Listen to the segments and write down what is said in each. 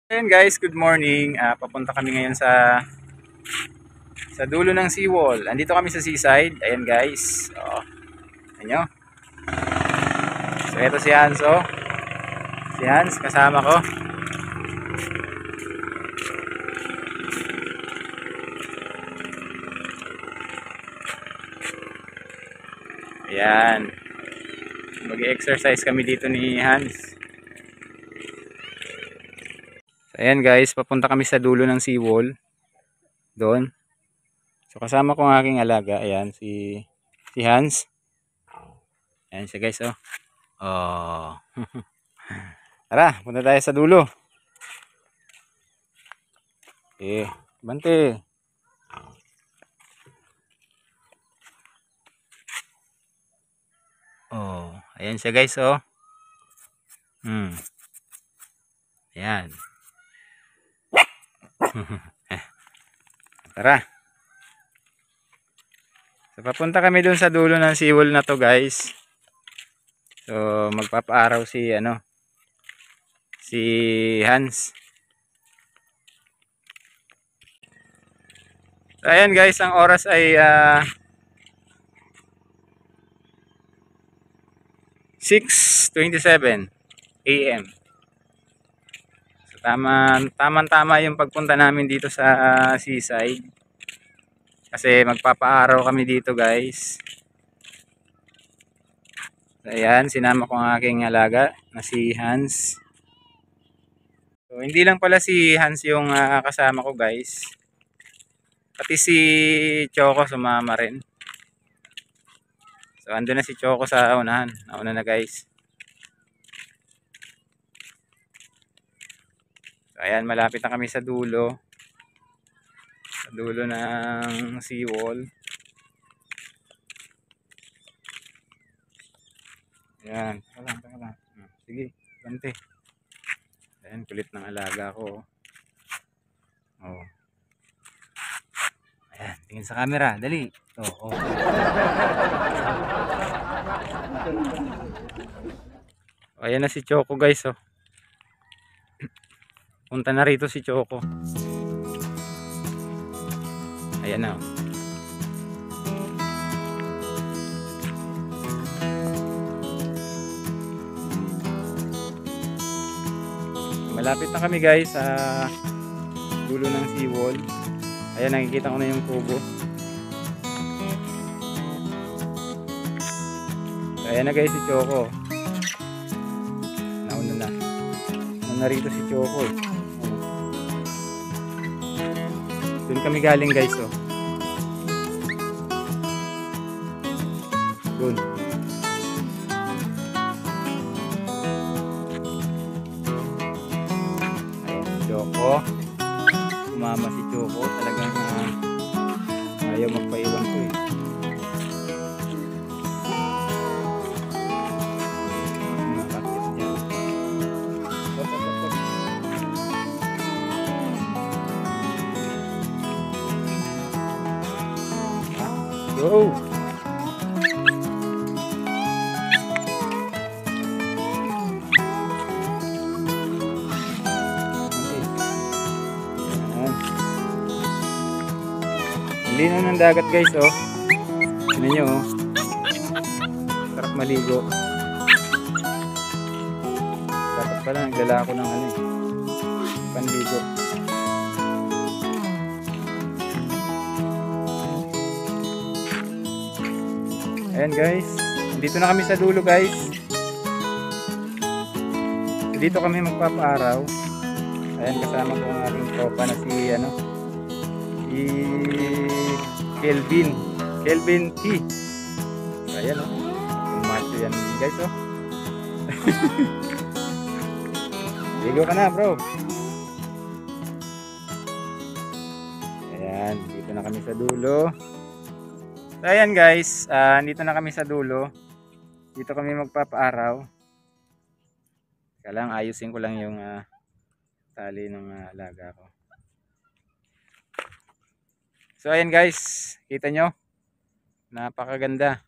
Ayan guys, good morning. Papunta kami ngayon sa dulo ng seawall. Andito kami sa seaside. Ayan guys. Oh, ayan nyo. So ito si Hans, oh. Si Hans, kasama ko. Ayan. Mag-exercise kami dito ni Hans. So ayan guys, papunta kami sa dulo ng seawall. Doon. So kasama ko ang aking alaga. Ayan, si Hans. Ayan siya guys, oh. Oh. Tara, punta tayo sa dulo. Bante. Oh, ayan siya guys, oh. Ayan. Tara. So, papunta kami dun sa dulo ng seawall na to guys. So, magpapaaraw si Hans. So, ayan guys, ang oras ay 6:27 AM. So, tama yung pagpunta namin dito sa seaside. Kasi magpapaaraw kami dito guys. So, ayan, sinama ko ang aking alaga na si Hans. So, hindi lang pala si Hans yung kasama ko guys. Pati si Choco sumama rin. So, andun na si Choco sa unahan. Nauna na guys. So, ayan, malapit na kami sa dulo. Sa dulo ng seawall. Ayan, taka lang. Sige, bante. Ayan, kulit ng alaga ko. Oh. Ayan, tingin sa camera, dali. Oh. Ayan na si Choco guys, oh. Punta na rito si Choco. Ayan na, oh. Malapit na kami guys sa dulo ng seawall. Ayan, nakikita ko na yung kubo. So, ayan na guys si Choco. Nauna na. Nauna rito si Choco, eh. Doon kami galing guys, oh. Doon. Ayan si Choco. Sumama si Choco. Talagang ayaw magpaiwan ko, eh. Nakakit niya. Hop. Go! Linaw ng dagat guys, oh. Tignan nyo, oh. Sarap maligo. Dapat pala nagdala ako ng panligo. Ayan guys, dito na kami sa dulo guys. Dito kami magpapaaraw. Ayan, kasama ko ang aking tropa na si Kelvin T. So, ayan, oh. Yung macho yan guys, oh. Ligo ka na bro. Ayan, dito na kami sa dulo. So ayan guys, dito na kami sa dulo. Dito kami magpapaaraw. Kaya lang, ayusin ko lang yung tali ng alaga ko. So ayan guys, kita nyo, napakaganda.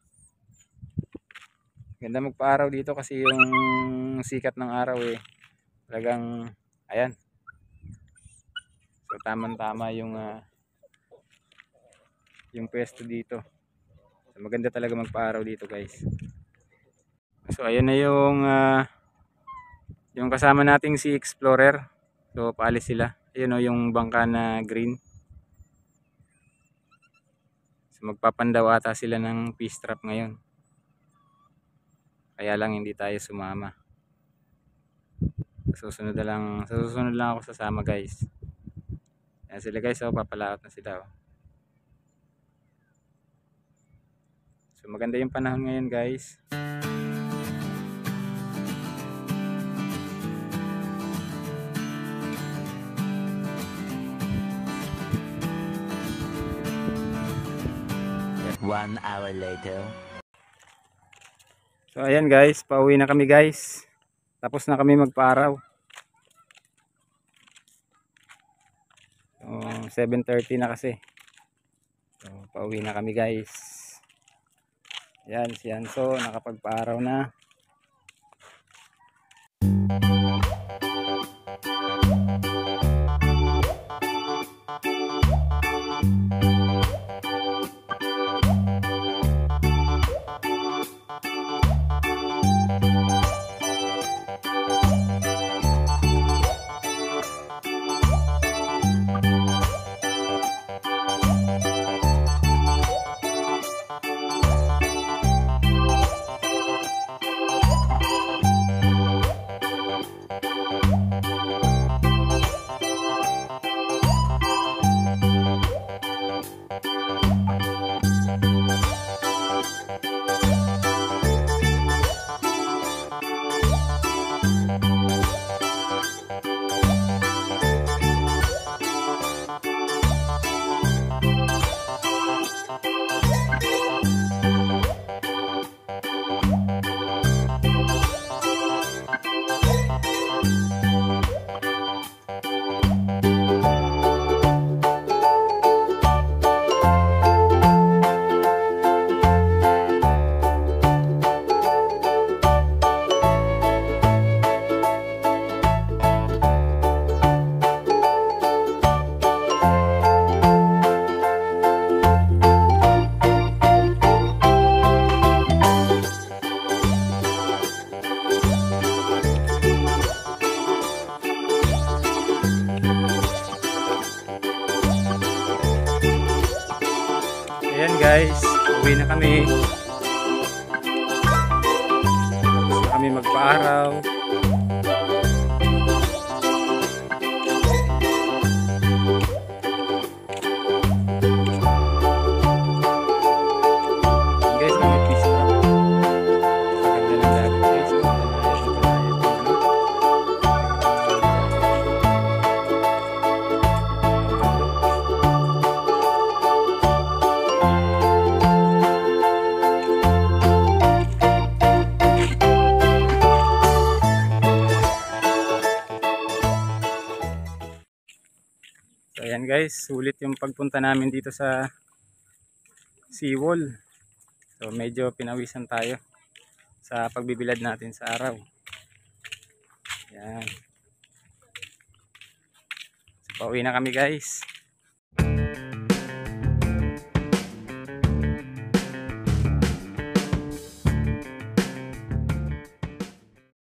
Ganda magpaaraw dito kasi yung sikat ng araw, eh. Talagang, ayan, So tamang-tama yung pwesto dito. So, maganda talaga magpa-araw dito, guys. So ayun na yung kasama nating si Explorer. So paalis sila. Ayun o yung bangka na green. So magpapandaw ata sila ng fish trap ngayon. Kaya lang hindi tayo sumama. Susunod lang ako sasama, guys. Ayan sila, guys, oh, papalaot na sila, oh. So maganda yung panahon ngayon, guys. One hour later. So ayan, guys, pauwi na kami, guys. Tapos na kami magpa-araw. So 7:30 na kasi. So pauwi na kami, guys. Ayan, si Hanso nakapagpa-araw na. Ayan, guys, uwi na kami. Tapos na kami magpa-araw. Guys, may fish trap. Maganda ng dagat, guys. So ayan, guys, sulit yung pagpunta namin dito sa seawall. So medyo pinawisan tayo sa pagbibilad natin sa araw. Ayan. So pauwi na kami, guys.